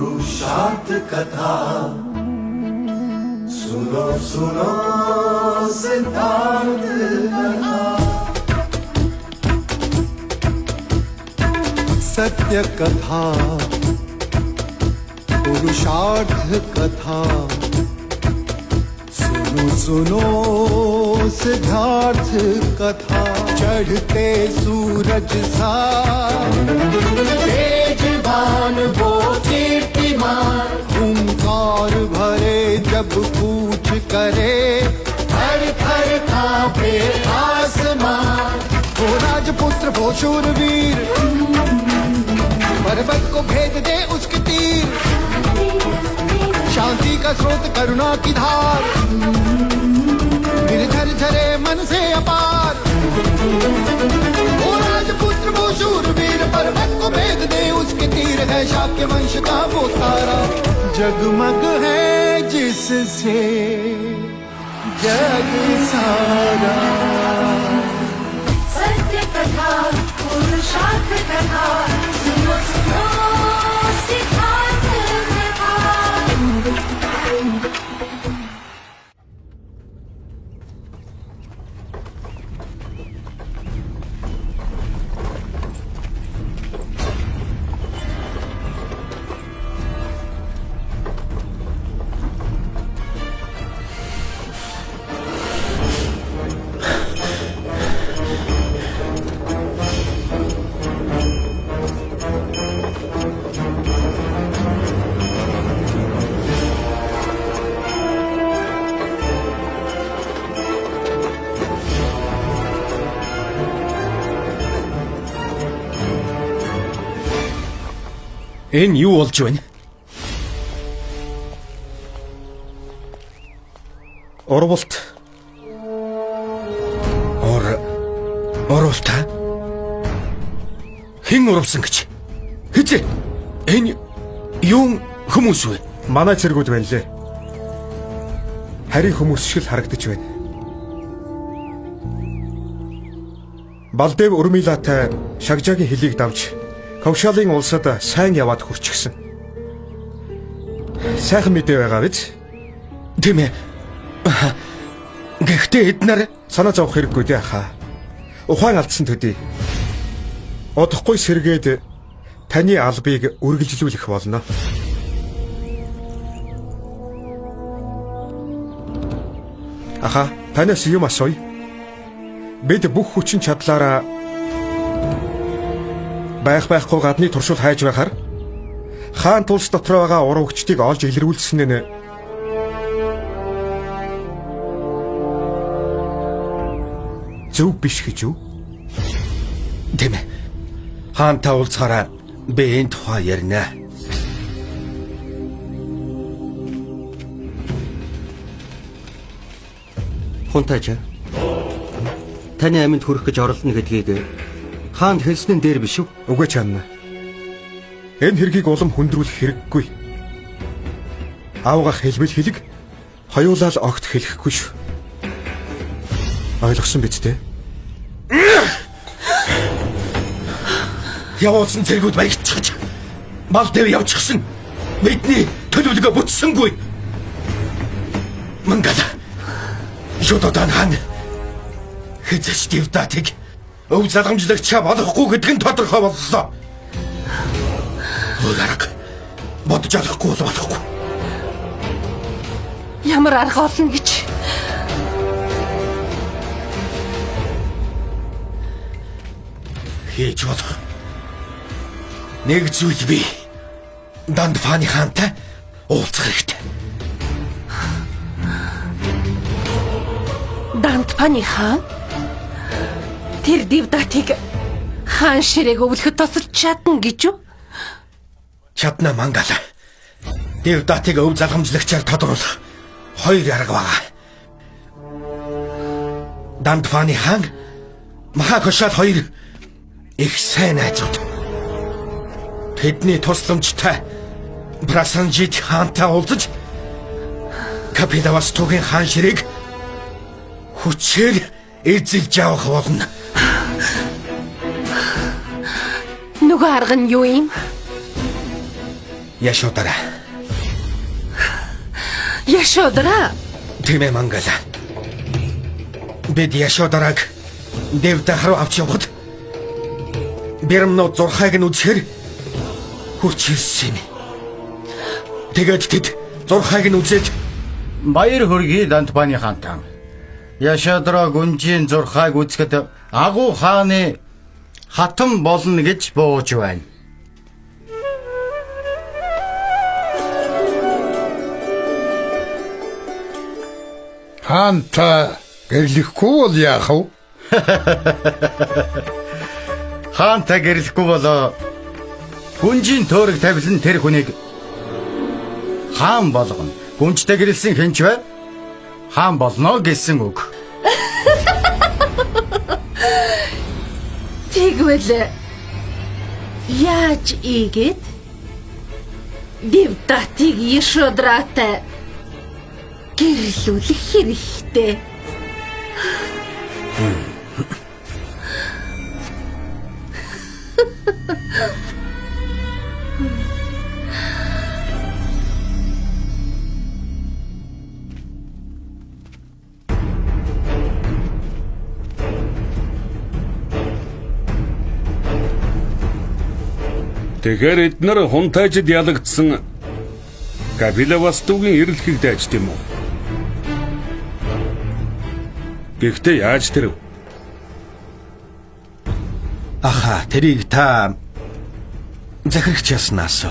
पुरुषार्थ कथा सुनो सुनो सिद्धार्थ कथा सत्य कथा पुरुषार्थ कथा सुनो सुनो सिद्धार्थ कथा चढ़ते सूरज सा तेजवान वो कीर्तिमान हुंकार भरे जब कूच करे थर थर कांपे आसमान वो राजपुत्र वो शूरवीर पर्वत को भेद दे उसके तीर शांति का स्रोत करुणा की धार निर्झर झरे मन से अपार वो राजपुत्र वो शूरवीर पर्वत को भेद दे उसके तीर है शाक्य वंश का वो तारा जगमग है जिससे जग सारा सत्य कथा पुरुषार्थ कथा सुनो सुनो सिद्धार्थ कथा Энэ юу болж байна? Орволт. Орволт. Хэн урвсан гэж? Хэзээ? Энэ юу хүмүүс вэ? Манай цэргүүд байна лээ. Харин хүмүүс шиг л харагдаж байна. Балдев Урмилатай Шагжагийн хэлийг давж Ковшалын улсад сайн яваад хүрчихсэн. Сайхан мэдээ байгаа биз? Тийм ээ. Гэхдээ эднэр Санаа зовох хэрэггүй дээ хаа. Ухаан алдсан төдий. Одохгүй сэргээд таны албыг үргэлжлүүлэх болно. Аха, танаас юм асууя. Бид бүх хүчин чадлаараа байхгүй гадны туршил хайж байхаар хаан тулс дотор байгаа урагчдыг олж илрүүлсэн нь зөв биш гэж юу? тийм ээ. Хаантай уулзахаараа би энэ тухай ярина. Хунтайчаа. Таны аминд хүрэх гэж оролдоно гэдгийг хаанд хэлснэн дээр биш үү? Үгүй чаана. Энэ хэргийг улам хүндрүүлэх хэрэггүй. Аавгах хэлбэл хэлэг, хоёулаа л огт хэлэхгүй шүү. Ойлгосон биз дээ? Явуулсан цэргүүд баригдчихж мал дээр явчихсан. Бидний төлөвлөгөө бүтсэнгүй. Мангала. Шододан хан. Хэзээ Девдатыг өв залгамжлагчаа болохгүй гэдг нь тодорхой боллоо. Уураг бодож олохгүй болохгүй. ямар арга олно гэж хийж болох. Нэг зүйл би Дандфаны хаантай уулзах хэрэгтэй. Дандфаны хаан тэр Девдатыг хаан ширээг өвлөхөд тосолж чадна гэж юу? Чадна Мангала. Девдатыг өв залгамжлагчаар тодруулах хоёр арга байгаа. Дандфаны хаан Махакошат хоёр их сайн найзууд. Тэдний тусламжтай Прасанжит хаантай уулзаж Капидавастугийн хаан ширээг хүчээр эзэлж авах болно. Нөгөө арга нь юу юм? Яшодараа. Яшодраа. Тэмээ мангала. Бид Яшодараг Девдэ харуу авч явахад Бэрэмнөө зурхайг нь үзэхээр хүч ирсэн. Тэгээд тэд зурхайг нь үзээд Баяр хүргэе Дантбаны хаантан. Яшадраа гүнжийн зурхайг үзэхэд агуу хааны хатан болно гэж бууж байна. Хаанта гэрлэхгүй бол яах вэ? Хаанта гэрлэхгүй болоо гүнжийн төөрөг тавилан тэр хүнийг хаан болгоно. Гүнжтэй гэрэлсэн хэнч бай? Хаан болно гэсэн үг. Тэгвэл яаж игээд Девдатыг Яшодраатай гэрлүүлэх хэрэгтэй. Тэгэхээр эднэр хунтайжид ялагдсан Капилавастугийн эрэлхийг дайжд юм уу? Гэхдээ яаж тэр? аха тэрийг та захирагч яснаас.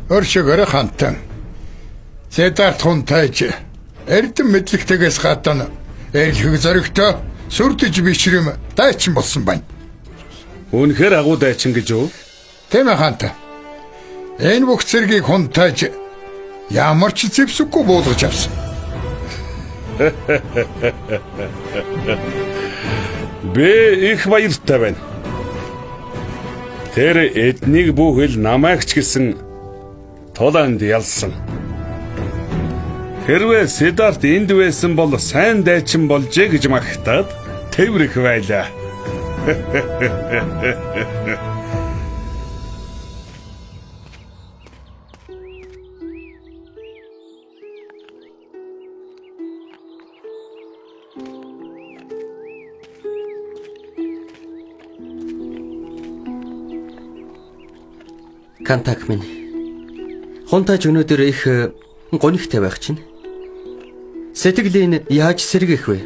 Өршөгөр хаантан. Седарт хунтайж эрдэм мэдлэгтээс гадна эрхэг зоригтой сүрдэж бишрэм дайчин болсон байна. Үнэхээр агуу дайчин гэж үү? Тэмээ хаантан. Энэ бүх зэргийг хунтайж ямар ч зэвсэггүй буулгаж авсан. Би их баяртай байна. Тэр эднийг бүхэл намайг ч гэсэн тулаанд ялсан. Хэрвээ Седарт энд байсан бол сайн дайчин болжээ гэж магтаад тэрвэрх байлаа. Кантак минь. Хунтайж өнөөдөр их гонигтай байх чинь. Сэтгэлийн яаж сэргэх вэ?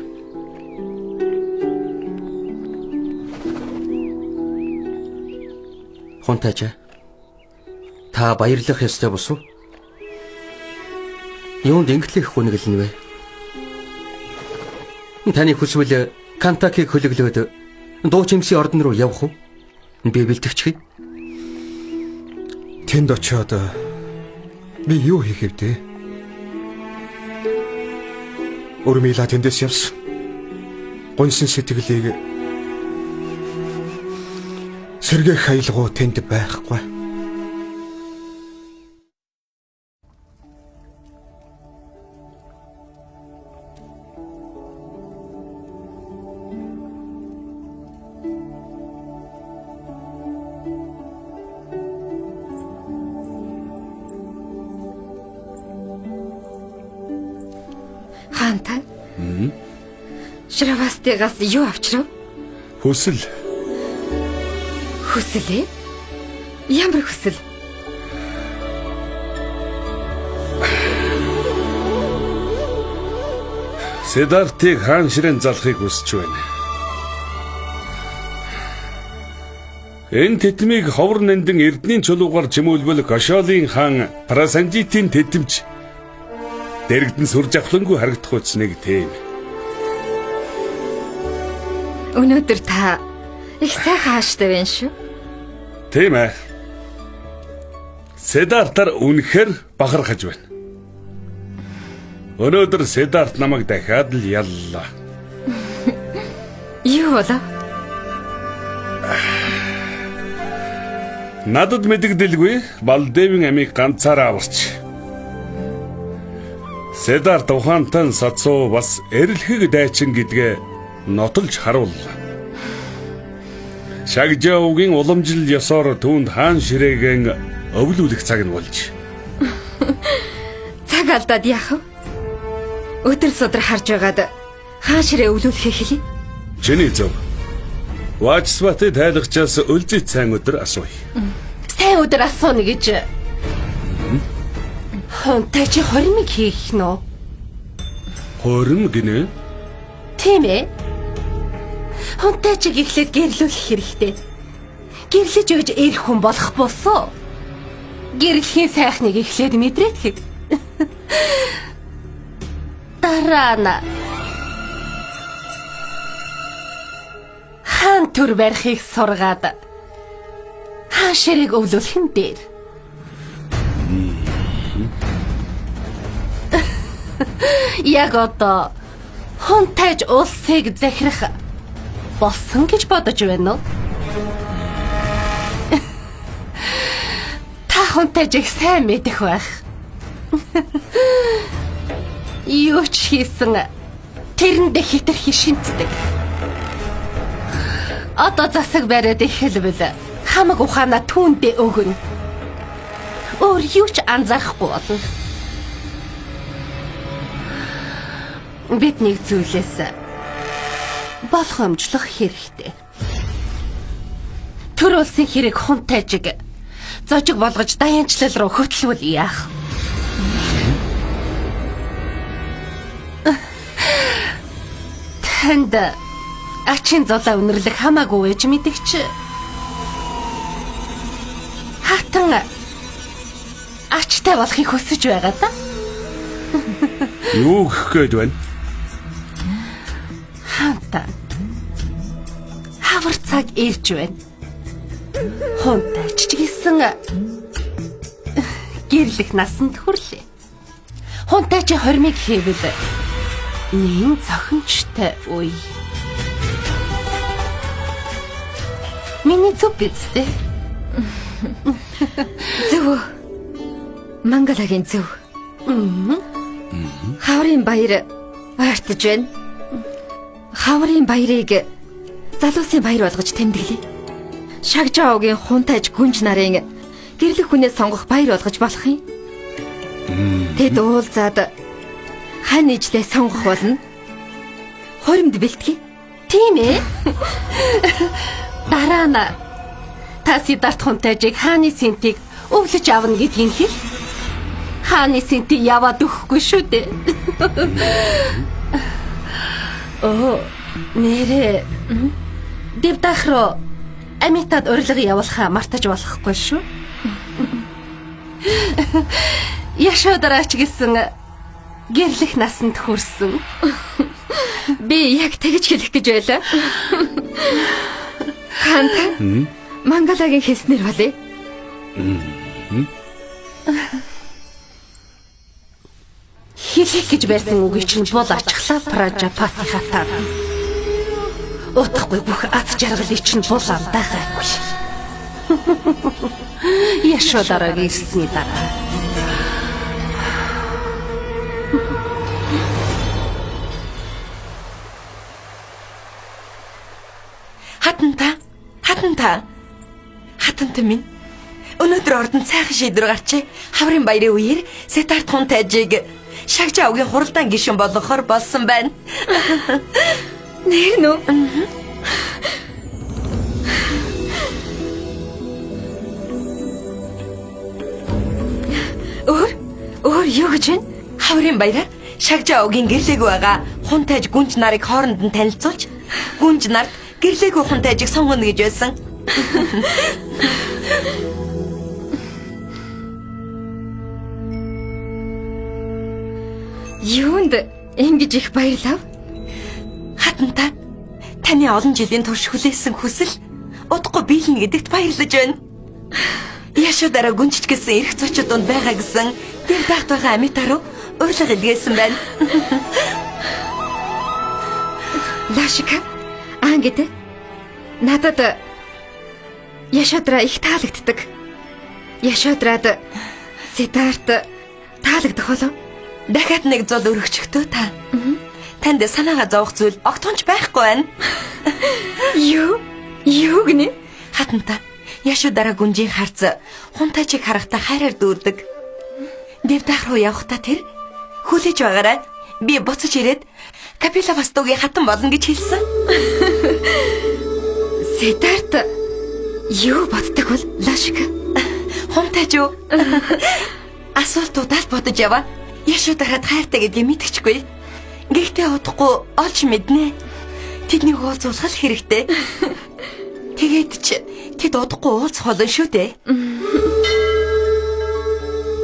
Хунтайж та баярлах ёстой босов. Юунд ингэлэх хүнэг л нэ вэ? Таны хүсвэл Кантакийг хөлөглөөд дуу чимсийн ордон руу явах уу? Би бэлтгэчихье. Тэнд очиод би юу хийх вэ? Урмила тэндээс явсан. Гонсон сэтгэлийг сэргээх хаялгуу тэнд байхгүй. Хаантан. Шравастигаас юу авчрав? Хүсэл. Хүсэл ээ? Ямар хүсэл? Седартыг хаан ширээн залахыг хүсэж байна. Энэ тэтмийг ховор нандин эрдний чулуугаар чимүүлбэл Кошолын хаан Прасанжитийн тэтэмж дэрэгдэн сүр жавхлангүй харагдах үснэг тийм. Өнөөдөр та их сайхан хааштай байна шүү. Тийм ээ. Седартар үнэхээр бахархаж байна. Өнөөдөр Седарт намайг дахиад л яллаа. Юу болов? Надад мэдэгдэлгүй Балдевийн амийг ганцаараа аварч. Седарт ухаантан сацуу бас эрэлхэг дайчин гэдгээ нотолж харууллаа. Шагжаугийн уламжлал ёсоор түүнд хаан ширээгэн өвлүүлэх цаг нь болж. Цаг алдаад яах вэ? Өдөр судар харж байгаад хаан ширээ өвлүүлэхээ хэлье. Чиний зөв. Вачсваты тайлгчаас өлзөж сайн өдөр асууя. Сайн өдөр асууна гэж. Хонтой чи хоримыг хийх нөө? Хорим гинэ? Тийм ээ. Хонтой чи ихлээд гэрлүүлэх хэрэгтэй. Гэрлэж өгж ирэх хүн болох болсон. Гэрлэхийн сайхныг ихлээд мэдрээд хэд. Дараа нь хаан төр барихыг сургаад хаан ширээг өвлүүлхэн дээр. Яг одоо хонтойж улсыг захирах болсон гэж бодож байна уу? Та хонтойжийг сайн мэдэх байх. Юу ч хийсэн тэрэндээ хитрхи шинтдэг. Одоо засаг бариад эхэлвэл хамаг ухаанаа түүндээ өгнө. Өөр юу ч анзаарахгүй болно. Бид нэг зүйлээс болгоомжлох хэрэгтэй. Төр улсын хэрэг хунтайжиг зожиг болгож даянчлал руу хөтлөвөл яах? Танд ачин золоо үнэрлэх хамаагүй ээж мэдэгч. Хатан ачтай болохыг хүсэж байгаа да? Юу гэх гээд байна? Хантаа. Хавар цаг ирж байна. Хонтайч ч гэсэн гэрлэх насанд хүрлээ. Хонтайч хормыг хийвэл нэн цохимжтой үе. Миний зүг бистэ. Зөв. Мангалагийн зөв. Хаврын баяр ойртож байна. Хаврын баярыг залуусын баяр болгож тэмдэглэе. Шагжаагийн хунтайж гүнж нарын гэрлэх хүнээс сонгох баяр болгож болох юм. Тэд уулзаад хань ижлээ сонгох болно. Хоримд бэлтгэе. Тийм ээ. Дараа нь та Сидарт хунтайжийг хааны синтийг өвлөж авна гэдгийг хэл. Хааны синтийг яваад өгөхгүй шүү дээ. Оо, нэрээ. Дэвдах руу амитад урилга явуулахаа мартаж болохгүй шүү. Яшоодараач гэсэн гэрлэх насанд хүрсэн. Би яг тэгж хэлэх гэж байлаа. Ханта. Мангалагийн хэлснэр болъё. Хэлэх гэж байсан үгийг чинь бол ачглаа Пражапати хатаа. Утгагүй бүх аз жаргалыг чинь бол алдаагаагүй. Яшоодараагийн ирсний дараа. Хатанта минь. Өнөөдөр ордонд сайхан шийдвэр гарчээ. Хаврын баярын үеэр Сидарт хунтайжийг Шагжаагийн хуралдаан гишүүн болгохоор болсон байна. Нэр нөө. Өөр юу гэж вэ? Хаврын баяраар Шагжаагийн гэрлээгүй байгаа хунтайж гүнж нарыг хооронд нь танилцуулж гүнж нарт гэрлээгүй хунтайжийг сонгоно гэж байсан. Юунд ингэж их баярлав? Хатанта таны олон жилийн турш хүлээсэн хүсэл удахгүй биелнэ гэдэгт баярлаж байна. Яшоодараа гүнжиж гэсэн эрх зочид донд байгаа гэсэн дэвдагт байгаа амита руу урилга илгээсэн байна. Лашика, ангид надад Яшодраа их таалагддаг. Яшодраад Сидарт таалагдах болов? Дахиад нэг зол өргөчгтөө та. Танд санаагаа зовох зүйл огтхонч байхгүй байна. Юу гинэ? Хатанта Яшудараа гүнжийн харц хунтайчийг харахтаа хайраар дүүрдэг. Дэвдах руу явахдаа тэр хүлээж байгаарай. Би буцаж ирээд Капила Вастугийн хатан болно гэж хэлсэн. Сидарт юу боддог бол Лашка? Хунтайч юу? Асуултуудаа бодож яваа. Яшудараад хайртай гэдгийг мэдчихгүй. Гэхдээ удахгүй олж мэднэ. Тэднийг уулзуулах хэрэгтэй. Тэгээд ч тэд удахгүй уулзах болно шүү дээ.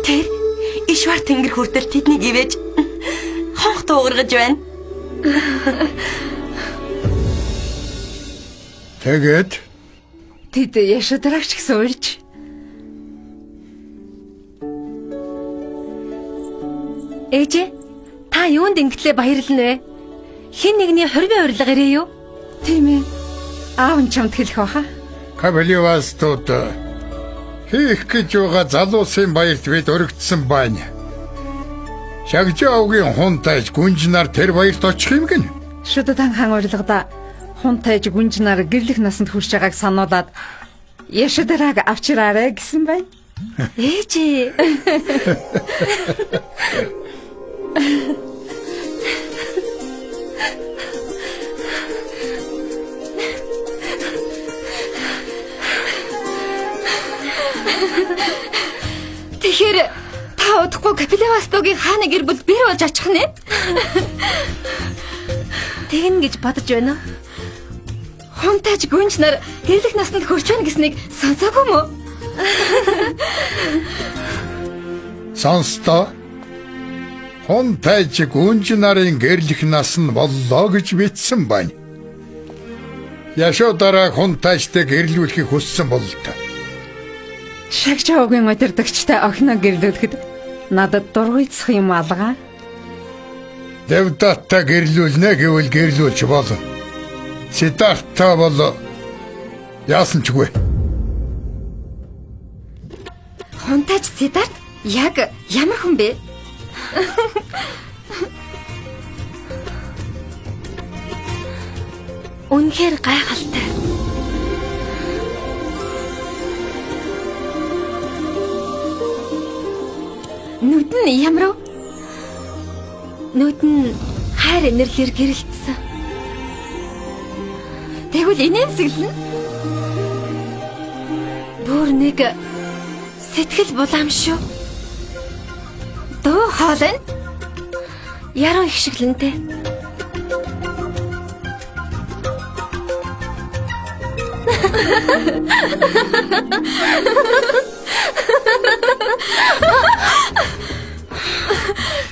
Тэр Ишвар тэнгэр хүртэл тэднийг ивэж хонх дуугаргаж байна. Тэгээд Тэд Яшудараач гэсэн уйлж. Ээжээ, та юунд ингэтлээ баярлна вэ? Хин нэгний хорвын урилга ирээ юу? Тийм ээ. Аав нь чамд хэлэх баха. Кабеливастууд хийх гэж байгаа залуусын баярт бид өргөдсөн байна. Шагжаогийн хунтайж гүнжнаар тэр баярт очих юм гин. Шүдэдэн хаан урилгада хунтайж гүнжнаар гэрлэх насанд хүрч байгааг сануулад Яшударааг авчираарэ гэсэн байна. Ээжээ. Тэгэхээр та удахгүй Капилавастугийн хааны гэр бүл бэр болж очих нэ? Тэгнэ гэж бодож байна уу? Хунтайж гүнжнэр гэрлэх насанд хүрч байна гэснийг сонсоогүй мө? Сонсдоо. Хунтайж гүнжнарын гэрлэх нас нь боллоо гэж мэдсэн байна. Яшудараа хунтайжтай гэрлүүлэхийг хүссэн бол та. Шагжаагийн удирдагчтай охиноо гэрлүүлэхэд надад дургуйцах юм алгаа. Дэвдатта гэрлүүлнэ гэвэл гэрлүүлж болно. Сидарта бол яасан ч үгүй. Хунтайж Сидарт яг ямар хүн бэ? Үнэхээр гайхалтай. Нүд нь ямар вэ? Нүд нь хайр энерлиэр гэрэлтсэн. Тэгвэл инээмсэглэн бүр нэг сэтгэл булаам шүү. Дуу хоолой яруу их шиглэнтэй.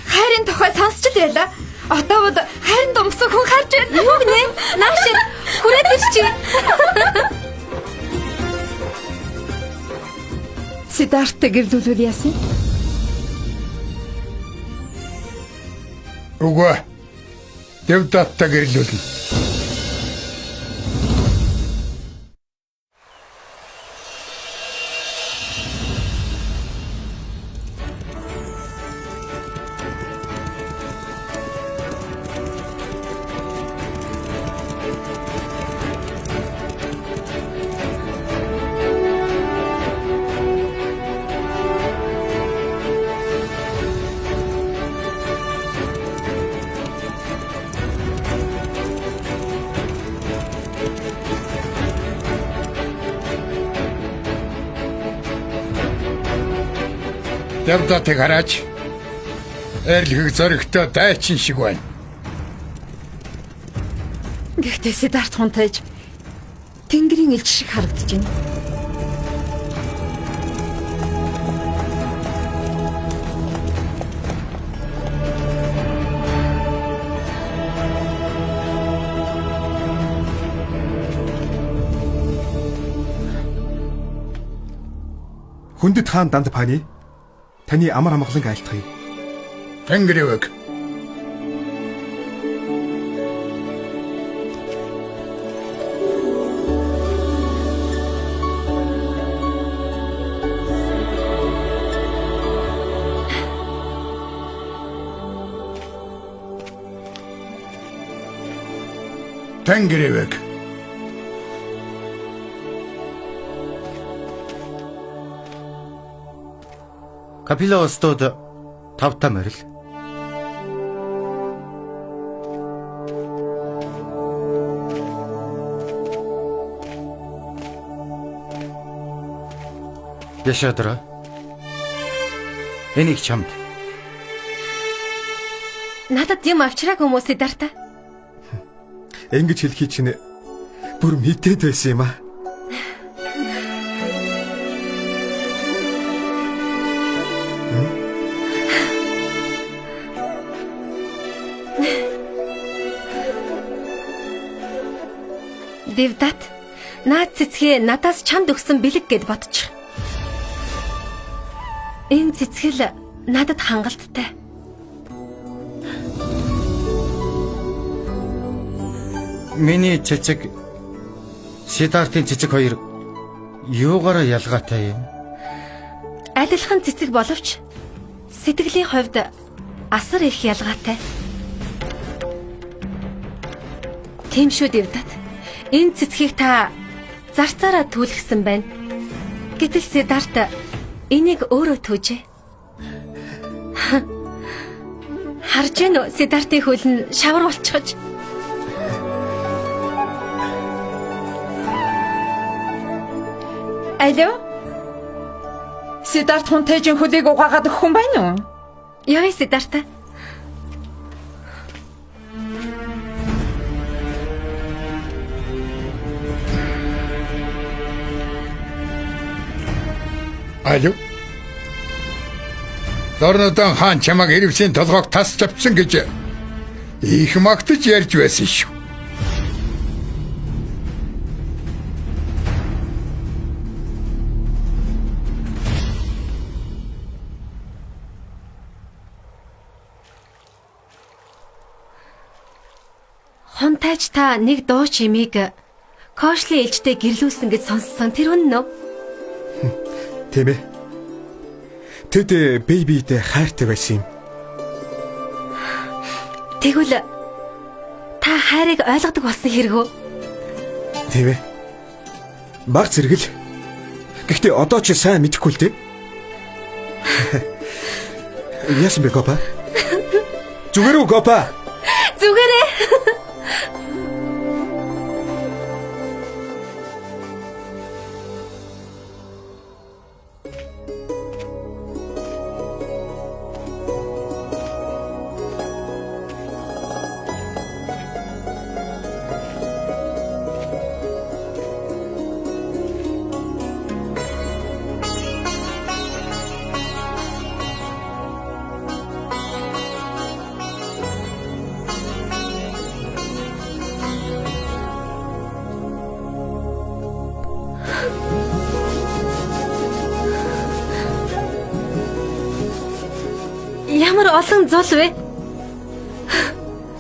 Хайрын тухай сонсч л байлаа. Одоо бод хайрын думсан хүн харж байна. Юу гинэ? Нааш хүрээд ирчи. Сидарт гэрлүүлвэл яасан? Үгүй. Дэвдатта гэрлүүлнэ. Дэвдатыг хараач. Эрлхийг зөрөгтэй дайчин шиг байна. Гэхдээ Сидарт хунтайж тэнгэрийн элч шиг харагдаж байна. Хүндэт хаан данд пани таны амар амгалан айлтгая. Тэнгэрийг Тэнгэрийг Капила устууд 5 морил. Яшаадра. Энийг чамд. Надад юм авчрааг хүмүүс Сидарта. Ингэж хэлхий чинь бүр мэдээд байсан юм аа. Девдат, наад цэцгээ надаас чамд өгсөн бэлэг гэд бодчих. Энэ цэцгэл надад хангалттай. Миний цэцэг Сидартын цэцэг хоёр юугаараа ялгаатай юм? Адилхан цэцэг боловч сэтгэлийн хувьд асар их ялгаатай. Тийм шүү Девдат. Энэ цэцгийг та зарцаараа түлхсэн байна. Гэтэл Сидарт энийг өөрөө түүжээ. Харж гэнэ үү Сидартын хөл нь шавар болчихож. Алло? Сидарт Хунтэйжийн хөлийг угаагаад өгөх хүн байна уу? Яа Сидарт? Алло. Дорнодон хаан чамаг ирвсийн толгойг тас чавцсан гэж их магтаж ярьж байсан шүү. Хунтайж та нэг дуу чимийг Кошли ээлжтэй гэрлүүлсэн гэж сонссон тэр үнэн үү? Тийм ээ. Тэд бэйбитэй хайртай байсан юм. Тэгвэл та хайрыг ойлгодог болсон хэрэг үү? Тийм ээ. Баг зэрэг л. Гэхдээ одоо ч сайн мэдэхгүй л дээ. Яасан бэ Гопа? Зүгээр үү Гопа? Зүгээрээ. Ямар олон зул вэ?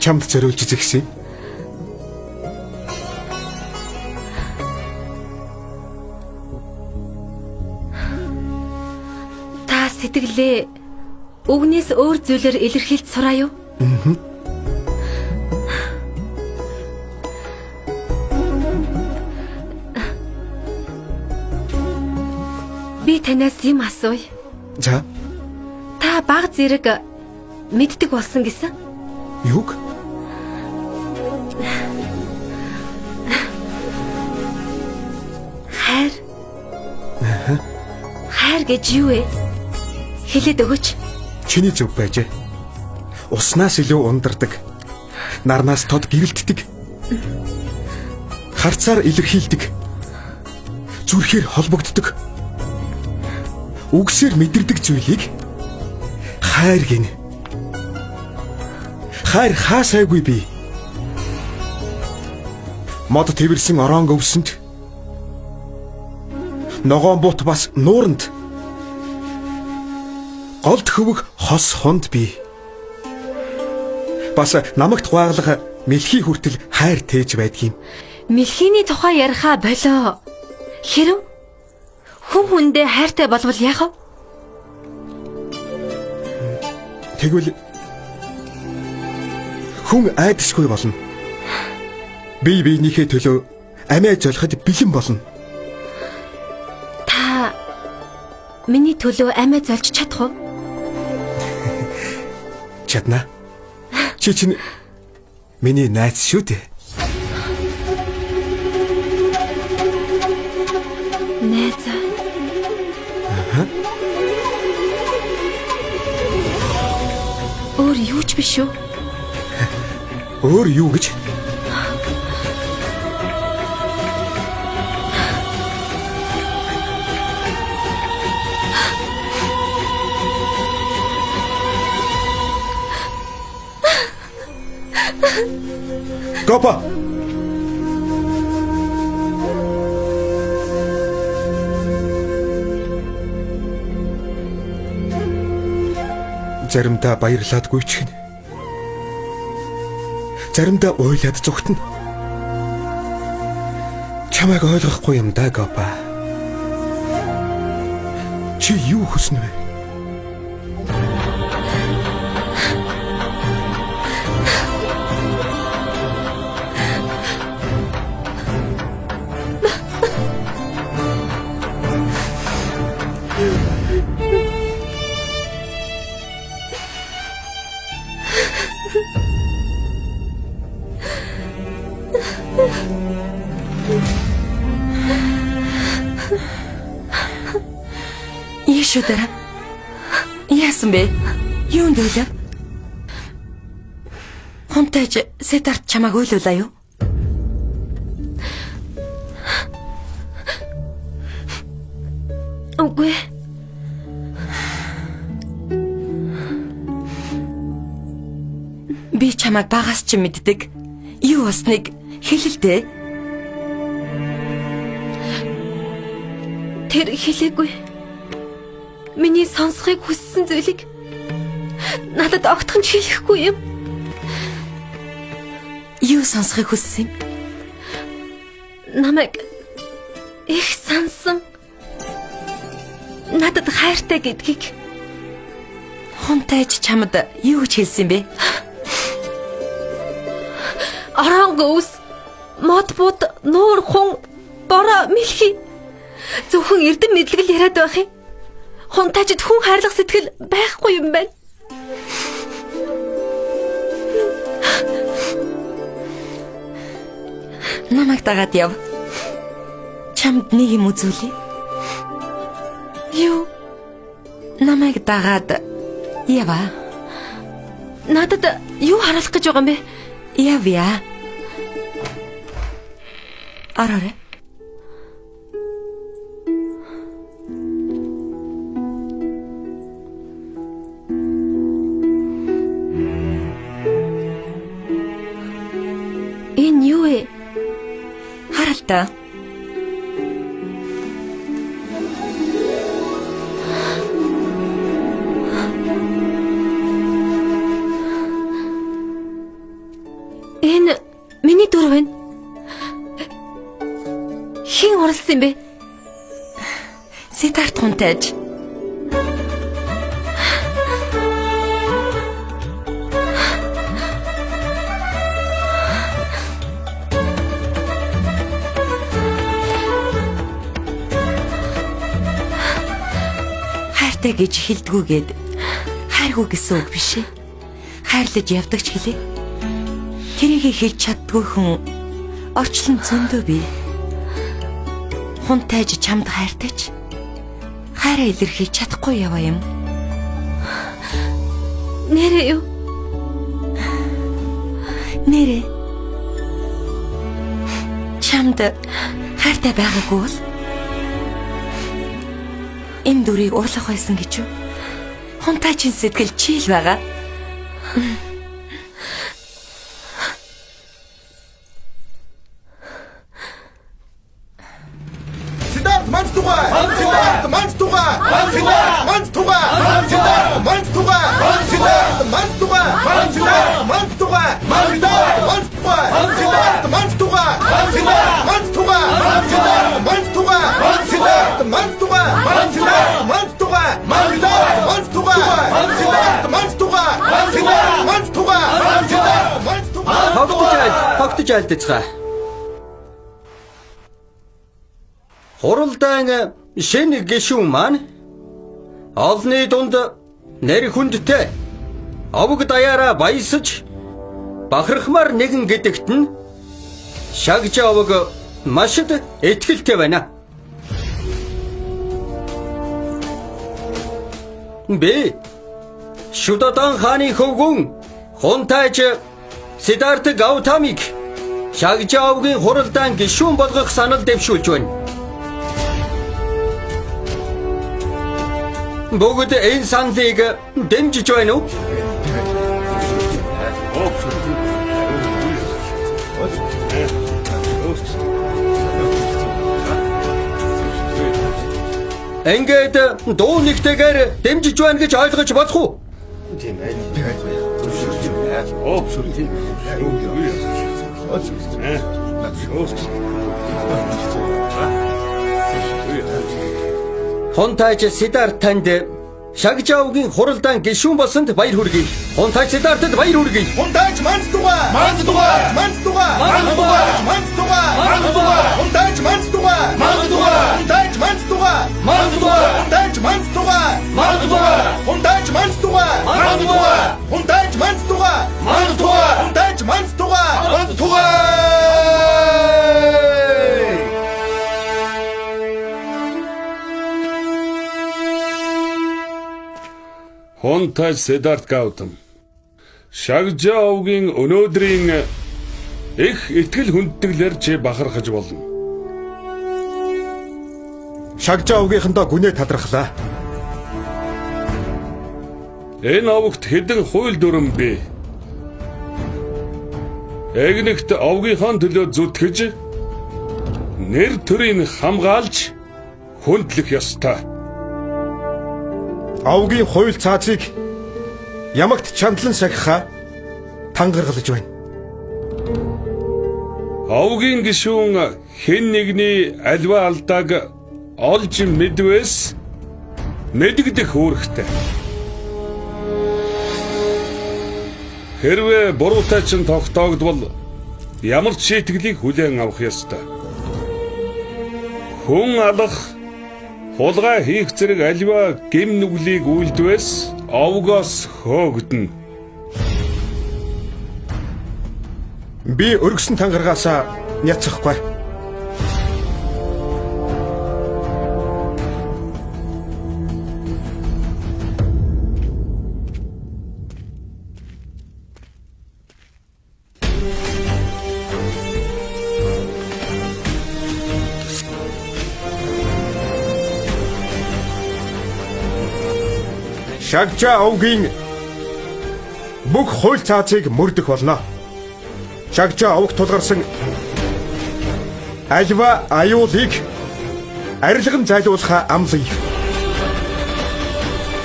Чамд зориулж зэгсэн. Та сэтгэлээ үгнээс өөр зүйлээр илэрхийлж сураа юу? Би танаас юм асууя. За, Та баг зэрэг мэддэг болсон гэсэн. юуг? Хайр. Хайр гэж юу вэ? Хэлээд өгөөч. Чиний зөв байжээ. Уснаас илүү ундардаг. Нарнаас тод гэрэлтдэг. Харцаар илэрхийлдэг. Зүрхээр холбогддог. Үгсээр мэдэрдэг зүйлийг хайр гинэ. Хайр хаасайгүй би. Мод тэрсэн ороон өвсөнд ногоон бут бас нууранд голд хөвөх хос хонд би. Бас намагт гуайглах мэлхий хүртэл хайр тээж байдгийм. Мэлхийний тухай яриха болоо. Хэрэв хүн хүндээ хайртай болвол яах вэ? Тэгвэл хүн айдасгүй болно. Бие биенийхээ төлөө амиа золиход бэлэн болно. Та миний төлөө амиа золж чадах уу? Чадна. Чи чинь миний найз шүү дээ. Найз. Өөр юу ч биш үү? Өөр юу гэж? Гопа. Заримдаа баярлаадгүй ч гин. Заримдаа ойлаад зүгтэн. Чамайг ойлгохгүй юм да, Гопа. Чи юу хүснэ вэ? Яшудара. Яасан бэ? Юунд байлаа? Хонтойч Сетарт чамайг ойлуулаа юу? Үгүй. Би чамайг багаас ч мэддэг. Юу болсныг хэлэлдэ. Тэр хэлээгүй. Миний сонсохыг хүссэн зүйлийг надад огтхон ч хэлэхгүй юм. Юу сонсохыг хүссэн юм? Намайг их сансан. Надад хайртай гэдгийг. Хонтойч чамд юу гэж хэлсэн бэ? Орангоос мод бод нуур хун бороо мэлхий. Зөвхөн эрдэм мэдлэгэл яриад байх юм. Хонтойчд хүн хайрлах сэтгэл байхгүй юм байна. Намайг дагаад яв. Чамд нэг юм үзүүлээ. Юу? Намайг дагаад ява. Надад юу харуулах гэж байгаа юм бэ? Явъя. Араарэ. Энэ юу вэ? Харалтаа. Энэ миний дүр байна. Хин орлсон юм бэ? Сетарт Хонтойч. Хайртай гэж хэлдгүүгээд хайргүй гэсэн үг биш ээ. Хайрлаж явдаг ч хэлээ. Тэрийг хэлж чаддгүй хүн орчлон зөндөө бий. Хонтойч чамд хайртайч хайраа илэрхийлж чадахгүй яваа юм. Нэрээ юу? Нэрээ. Чамд хайртай байгаагүй бол энэ дүрийг урлах байсан гэж юу? Хонтойчийн сэтгэл чийл байгаа. Тогтож айлдцгаа. Хуралдаан шинэ гишүүн маань олны дунд нэр хүндтэй Овог даяараа баясаж бахархмаар нэгэн гэдэгт нь Шагжаа овог маш их итгэлтэй байна. Би Шүдодан хааны хөвгүн Хунтайч Сиддарта Гаутамыг Шагжаа овгийн хуралдаан гишүүн болгох санал дэвшүүлж байна. Бүгд энэ саналыг дэмжиж байна уу? Ингээд дуу нэгтэйгээр дэмжиж байна гэж ойлгож болох уу? Хунтайч Сиддартанд Шагжаа овгийн хуралдаан гишүүн болсонд баяр хүргэе. Хунтайч Сиддартад баяр хүргэе. Хунтайч Манстуга! Манстуга! Манстуга! Манстуга! Манстуга! Манстуга! Хунтайч Манстуга! Манстуга! Хунтайч Манстуга! Манстуга! Хунтайч Манстуга! Манстуга! Хунтайч Манстуга! Манстуга! Хунтайч Манстуга! Манстуга! Хунтайч Манстуга! Манстуга! Хунтайч Сиддарт Гаутам. Шагжаа овгийн өнөөдрийн их итгэл хүндэтгэлээр чи бахархаж болно. Шагжаа овгийнхандаа гүнээ тадрахлаа. Энэ овогт хэдэн хууль дүрм бий. Эгнэгт овгийнхаа төлөө зүтгэж нэр төрийг хамгаалж хүндлэх ёстой. Овгийн хууль цаазыг ямагт чандлан сахиха тангаргалж байна. Овгийн гишүүн хэн нэгний альва алдааг олж мэдвэс мэдгдэх үүрэгтэй. Хэрвээ буруутай чинь тогтоогдвол ямар ч шийтгэлийг хүлээн авах ёстой. Хүн алах хулгай хийх зэрэг альва гэм нүглийг үйлдвэс овгоос хөөгдөн. Би өргөсөн тангаргаасаа няцахгүй. Шагжаа овгийн бүх хууль цаазыг мөрдөх болно. Шагжаа овогт тулгарсан альва аюулыг арилган зайлуулахаа амлая.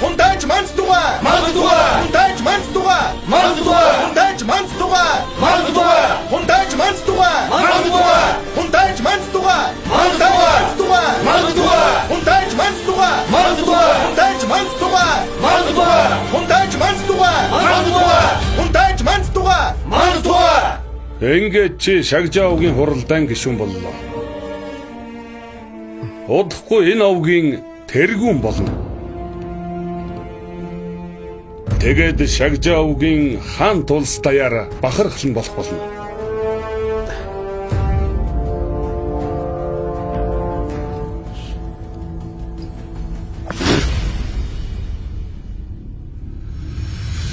Хунтайч Манстуга! Манстуга! Хунтайч Манстуга! Манстуга! Хунтайч Манстуга! Манстуга! Хунтайч Манстуга! Манстуга! Хунтайч Манстуга! Манстуга! Манстуга! Хунтайч Манстуга! Манстуга! Хунтайч Манстуга! Манстуга! Хунтайч Манстуга! Манстуга! Хунтайч Манстуга! Манстуга! Ингээд чи Шагжаа овгийн хуралдаан гишүүн боллоо. Удахгүй энэ овгийн тэргүүн болно. Тэгээд Шагжаа овгийн хаан тулс даяар бахархлан болох болно.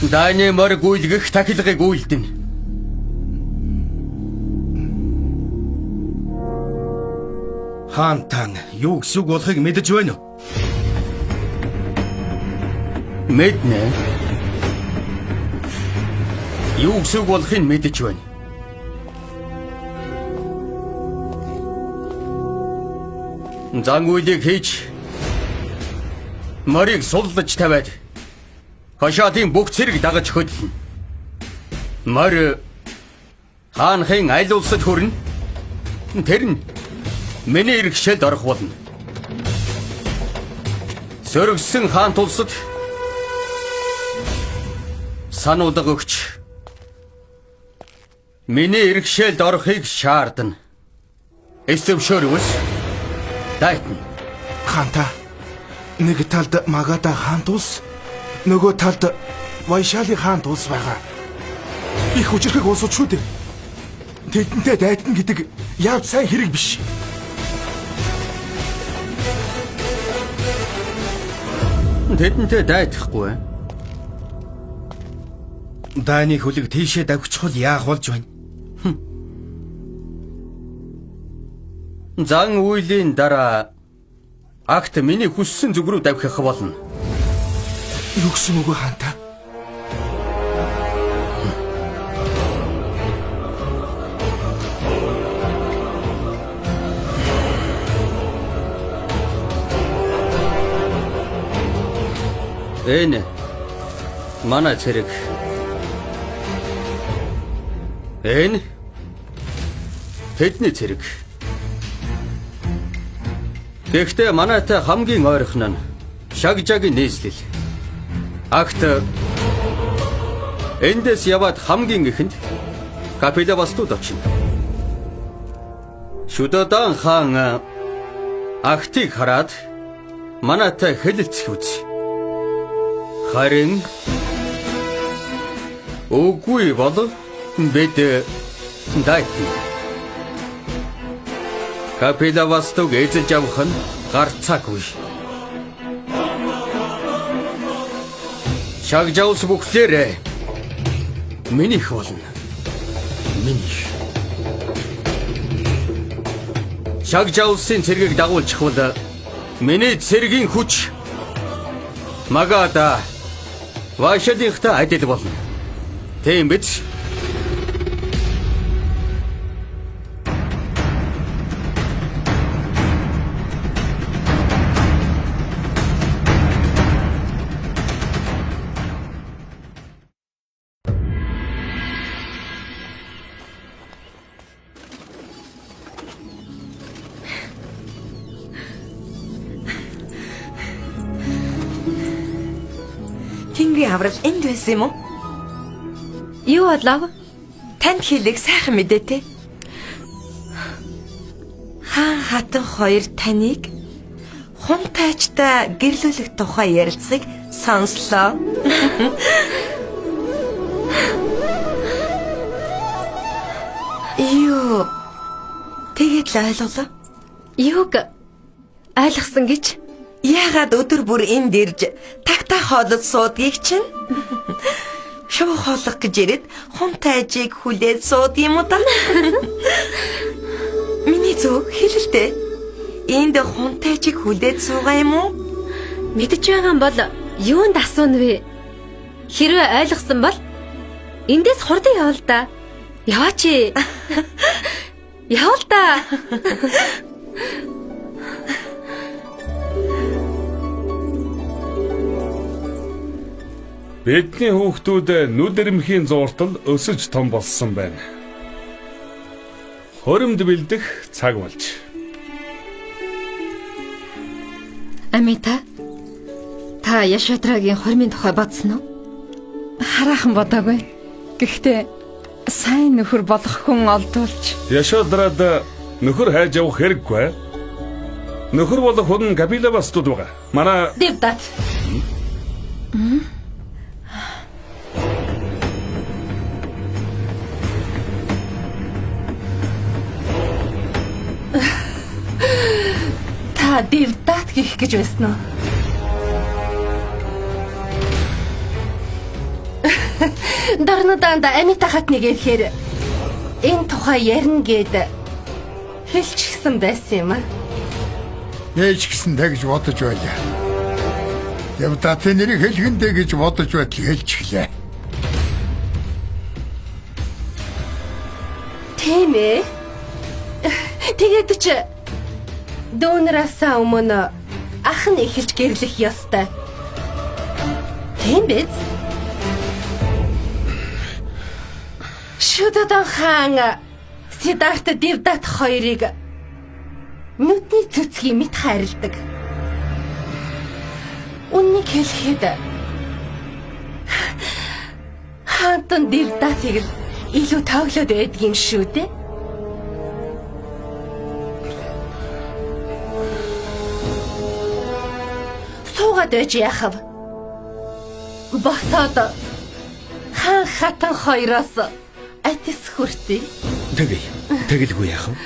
Дайны мөр гүйлгэх тахилгыг үйлдэнэ. Хаан тань юу гэсэн үг болохыг мэдэж байна уу? Мэднэ. Юу гэсэн үг болохыг мэдэж байна. Зангуйлыг хийж морийг суллаж тавиад хашаатын бүх зэрэг дагаж хөдлөн. Мор хаанхын аль улсад хүрнэ? Тэр нь миний иргэшэлд орох болно. Сөргсөн хаан тулсад сануулга өгч миний иргэшэлд орохыг шаардна. Эсвшөрөөс дайтна. Хаанта нэг талд Магада хаан тулс, нөгөө талд Вайшаали хаан улс байгаа. Их хүчрхэг улсууд шүү дээ. Тэдэнтэй дайтна гэдэг яавч сайн хэрэг биш. Тэдэнтэй дайдахгүй. Дааны хөлөг тийшээ давхичхол яах болж байна? Зан үйлийн дараа акт миний хүссэн зүг рүү давхих болно. Юу гэсэн үг вэ хаантаа? Энэ манай цэрэг. Энэ тэдний цэрэг. Гэхдээ манайтай хамгийн ойрхон нь Шагжагийн нийслэл. Акт эндээс яваад хамгийн ихэнд Капилавастууд очино. Шүдэдан хаан актыг хараад манайтай хэлэлцэх үз. Харин үгүй бол бид дайтна. Капилавастыг эзэж авах нь гарцаагүй. Шагжаус бүхлээрээ минийх болно. Минийх. Шагжаусын цэргийг дагуулчих бол миний цэргийн хүч Магада Вайшалийнхтай адил болно. Тийм биз? Тэнгэрийн аврал энд байсан юм уу? Юу болов? Танд хэлэх сайхан мэдээтэй. Хаан хатан хоёр таныг хунтайчтай гэрлүүлэх тухай ярилцахыг сонслоо. Юу? Тэгээд л ойлголоо. Юуг ойлгосон гэж? Яагаад өдөр бүр энд ирж тагтаа хоолод суудгийг чинь? Шоу хоолох гэж ирээд хунтайжийг хүлээд сууд юм уу та? Миний зөв хэлэлтэй. Энд хунтайжийг хүлээд суугаа юм уу? Мэдэж байгаа юм бол юунд асууна вэ? Хэрвээ ойлгосон бол эндээс хурдан явал да. Яваач. Явал да. Бидний хүүхдүүд нүдэрмхийн зууртал өсөж том болсон байна. Хоримд бэлдэх цаг болж. Амита, та Яшодрагийн хормын тухай бодсон уу? Хараахан бодоогүй. Гэхдээ сайн нөхөр болох хүн олдуулж. Яшодрад нөхөр хайж явах хэрэггүй. Нөхөр болох хүн Капилавастууд байгаа. Манай Девдат. Та Девдат гэх гэж байсан уу? Дарнаданда Амита хатныг ирэхээр энэ тухай ярина гэд хэлчихсэн байсан юм аа. Ээж гисэн тэгж бодож байлаа. Явдатын нэрийг хэлгэндэ гэж бодож байтал хэлчихлээ. Тийм ээ. Тэгээд ч дөөнараасаа өмнө ах нь эхэлж гэрлэх ёстой. Тийм биз? Шүдэдан хаан Сидарта Девдат хоёрыг нүдний цэцгийн мэт хайрладаг. Үннийг хэлэхэд хаантан Девдатыг илүү тоглоод байдаг юм шүү дээ. Суугаад байж яахав? Босоод хаан хатан хоёроос атис хүртээ. Тэгэлгүй яах вэ?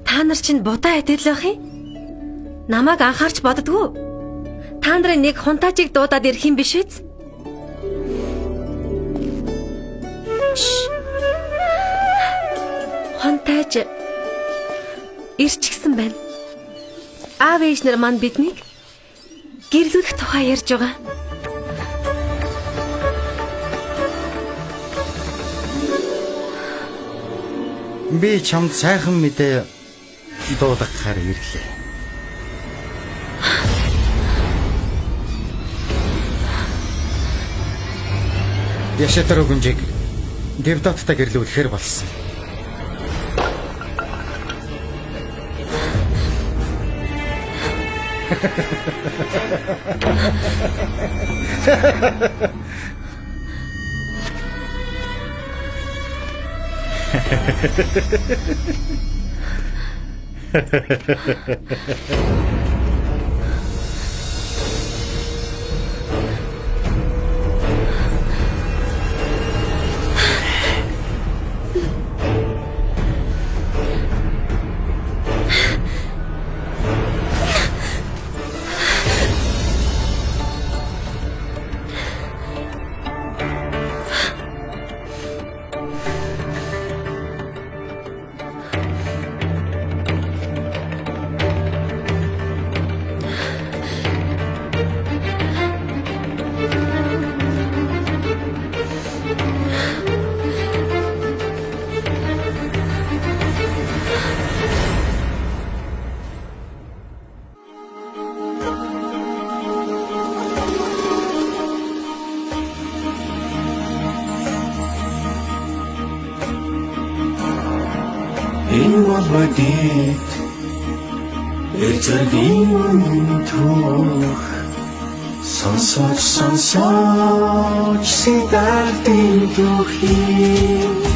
Та нар чинь будаа адил байх юм? Намайг анхаарч боддгоо. Та нарын нэг хунтаажийг дуудаад ирэх юм биш үү? Хунтааж ирчихсэн байна. Аав ээж нар манд биднийг гэрлүүлэх тухай ярьж байгаа. Би чамд сайхан мэдээ дуудахаар ирлээ. Яшатар гүнжиг Девдаттай гэрлүүлэхээр болсон. Энэ бол мэдээд эцэргийн түүх сонсож сидартын түүхий